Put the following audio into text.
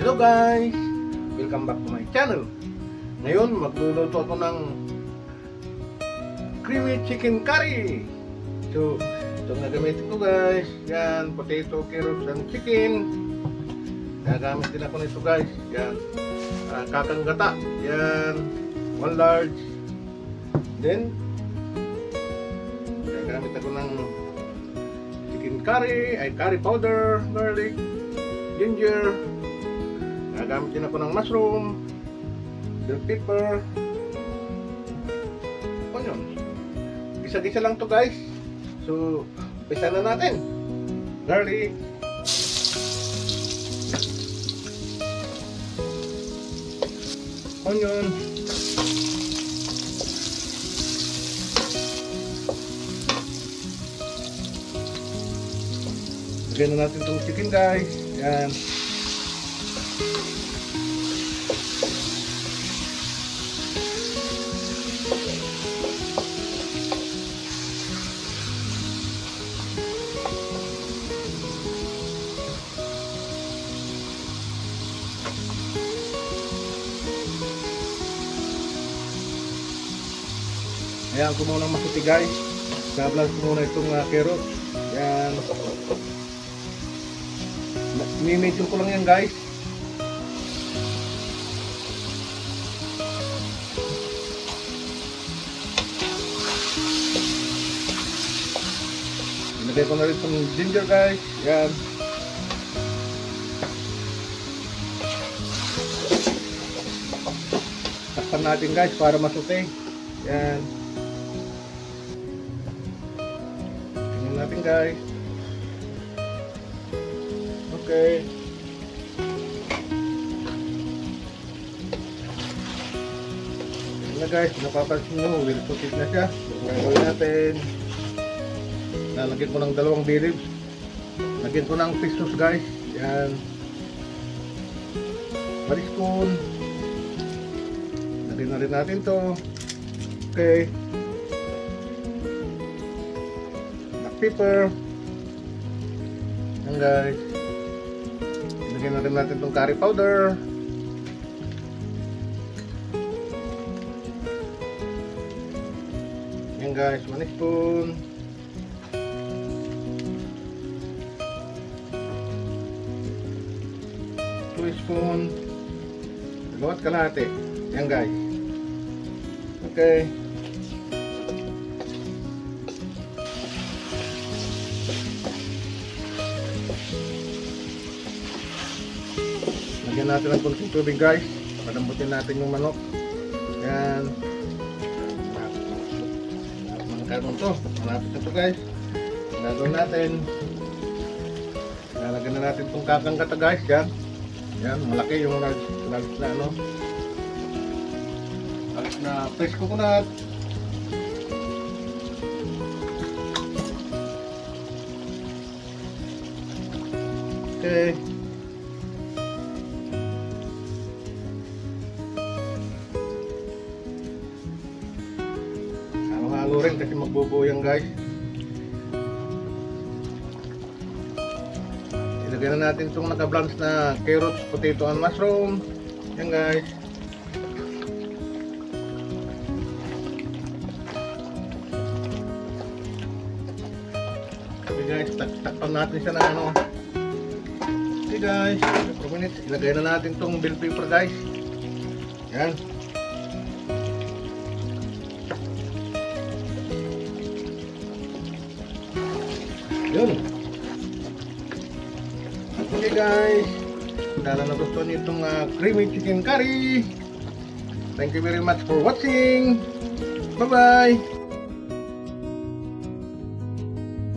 Hello guys! Welcome back to my channel. Ngayon magluluto ako ng creamy chicken curry. So ito na gamitin ko guys. Yan, potato, carrots, and chicken. Gagamit din ako nito guys. Yan, kakang gata. Yan, 1 large. Then gagamit ako ng chicken curry, ay curry powder, garlic, ginger. Gagamit din ako ng mushroom, bell pepper, onion. Gisa-gisa lang to guys. So, umpisa na natin. Garlic, onion, lagyan na natin itong chicken guys. Yan. Ayan ko muna masuti guys. Sablas ko muna itong carrots. Yan. Mimedyo ko lang yan guys. Ilagay ko na rin itong ginger guys. Yan. Takpan natin guys para masuti. Yan. Natin guys. Okay. Yan na guys, napapansin nyo, will sutit na siya. Gagawin natin. Lalagyan ko ng 2 bay leaves. Lagyan ko ng fish sauce guys. Yan. 1 spoon. Lagyan na rin natin to. Okay. Pepper. Yan guys. Ilagay na rin natin itong curry powder. Yan guys, 1 spoon. Spoon. 2 kalahati. Yan guys. Okay. Lagyan natin ng konting tubig guys. Palambutin natin yung manok. Yan. Malapit to. Malapit na to guys. Gagawin natin. Lalagyan na natin itong kakang gata guys. Yan. Yan. Malaki yung lalit na ano. Lalit na fresh coconut. Okay. Halo rin kasi magbubuo yan guys. Ilagay na natin itong naka-blanch na carrots, potato, and mushroom. Yan guys. Okay guys, takpan natin siya na ano. Okay guys, 4 minutes. Ilagay na natin itong bell pepper guys. Yan. Yun. Okay guys, sana nagustuhan niyo itong creamy chicken curry. Thank you very much for watching. Bye bye.